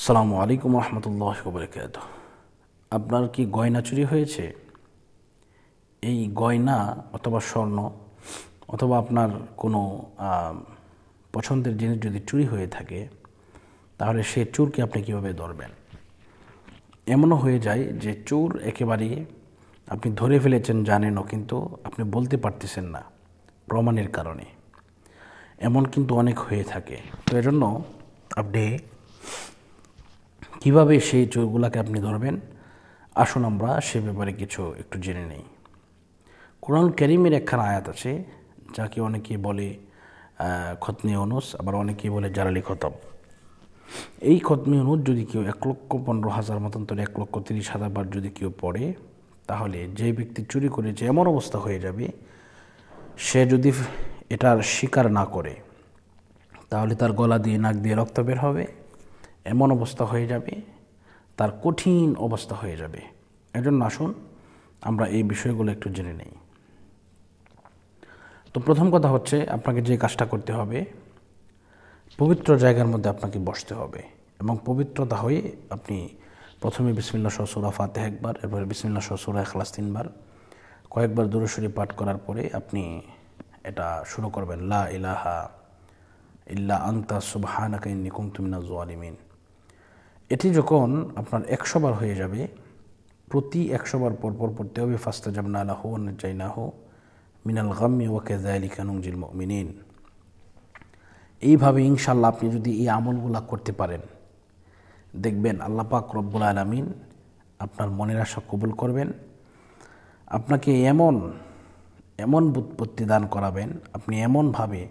আসসালামু আলাইকুম রহমতুল্লাহ বরকাত। আপনার কি গয়না চুরি হয়েছে? এই গয়না অথবা স্বর্ণ অথবা আপনার কোনো পছন্দের জিনিস যদি চুরি হয়ে থাকে, তাহলে সে চোরকে আপনি কীভাবে ধরবেন? এমনও হয়ে যায় যে চোর একেবারেই আপনি ধরে ফেলেছেন, জানেনও, কিন্তু আপনি বলতে পারতেছেন না প্রমাণের কারণে। এমন কিন্তু অনেক হয়ে থাকে। তো এজন্য আপনি কীভাবে সেই চোরগুলাকে আপনি ধরবেন, আসুন আমরা সে ব্যাপারে কিছু একটু জেনে নেই। কোরআন কারীমের একখানা আয়াত আছে, যাকে অনেকে বলে খতমে ইউনূস, আবার অনেকেই বলে জালালি খতম। এই খতমে ইউনূস যদি কেউ 1,15,000 মতান্তরে 1,30,000 বার যদি কেউ পড়ে, তাহলে যে ব্যক্তি চুরি করেছে এমন অবস্থা হয়ে যাবে, সে যদি এটার স্বীকার না করে তাহলে তার গলা দিয়ে নাক দিয়ে রক্ত বের হবে, এমন অবস্থা হয়ে যাবে, তার কঠিন অবস্থা হয়ে যাবে। এজন্য আসুন আমরা এই বিষয়গুলো একটু জেনে নেই। তো প্রথম কথা হচ্ছে, আপনাকে যে কাজটা করতে হবে, পবিত্র জায়গার মধ্যে আপনাকে বসতে হবে এবং পবিত্রতা হয়ে আপনি প্রথমে বিসমিল্লাহ সহ সূরা ফাতিহা একবার, এরপরে বিসমিল্লাহ সহ সূরা ইখলাস 3 বার, কয়েকবার দুরূদ শরীফ পাঠ করার পরে আপনি এটা শুরু করবেন, লা ইলাহা ইল্লা আনতা সুবহানাকা ইন্নী কুনতু মিনাজ জালিমিন। এটি যখন আপনার 100 বার হয়ে যাবে, প্রতি 100 বার পরপর পড়তে হবে ফাস্তাজাবনা লাহু ওয়া নাজাইনাহু মিনাল গাম্মি ওয়া কাযালিকা নুনজিল মুমিনিন। এইভাবে ইনশাআল্লাহ আপনি যদি এই আমলগুলা করতে পারেন, দেখবেন আল্লাহ পাক রব্বুল আলামিন আপনার মনের আশা কবুল করবেন, আপনাকে এমন এমন বুৎপত্তি দান করাবেন, আপনি এমনভাবে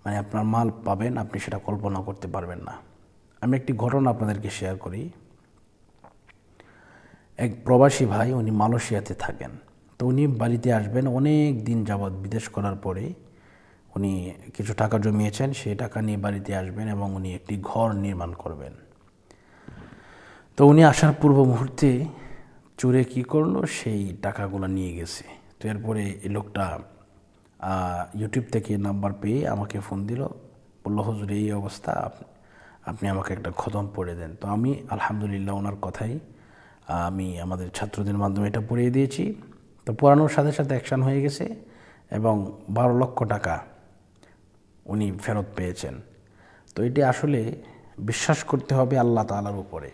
মানে আপনার মাল পাবেন, আপনি সেটা কল্পনা করতে পারবেন না। আমি একটি ঘটনা আপনাদেরকে শেয়ার করি। এক প্রবাসী ভাই, উনি মালয়েশিয়াতে থাকেন। তো উনি বাড়িতে আসবেন অনেক দিন যাবৎ, বিদেশ করার পরে উনি কিছু টাকা জমিয়েছেন, সেই টাকা নিয়ে বাড়িতে আসবেন এবং উনি একটি ঘর নির্মাণ করবেন। তো উনি আসার পূর্ব মুহূর্তে চোরে কী করলো, সেই টাকাগুলো নিয়ে গেছে। তো এরপরে এই লোকটা ইউটিউব থেকে নাম্বার পেয়ে আমাকে ফোন দিল, বললো, হুজুর এই অবস্থা, আপনি আমাকে একটা খতম পড়ে দেন। তো আমি আলহামদুলিল্লাহ ওনার কথাই আমি আমাদের ছাত্রদের মাধ্যমে এটা পড়িয়ে দিয়েছি। তো পড়ানোর সাথে সাথে অ্যাকশান হয়ে গেছে এবং 12 লক্ষ টাকা উনি ফেরত পেয়েছেন। তো এটি আসলে বিশ্বাস করতে হবে আল্লাহ তাআলার উপরে।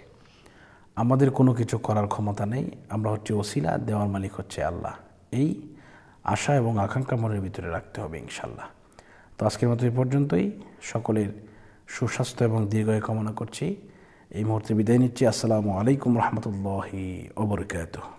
আমাদের কোনো কিছু করার ক্ষমতা নেই, আমরা হচ্ছে ওসিলা, দেওয়ার মালিক হচ্ছে আল্লাহ। এই আশা এবং আকাঙ্ক্ষা মনের ভিতরে রাখতে হবে ইনশাআল্লাহ। তো আজকের মতো এই পর্যন্তই। সকলের সুস্বাস্থ্য এবং দীর্ঘায়ু কামনা করছি। এই মুহূর্তে বিদায় নিচ্ছি। আসসালামু আলাইকুম রহমতুল্লাহি ওয়া বারাকাতুহু।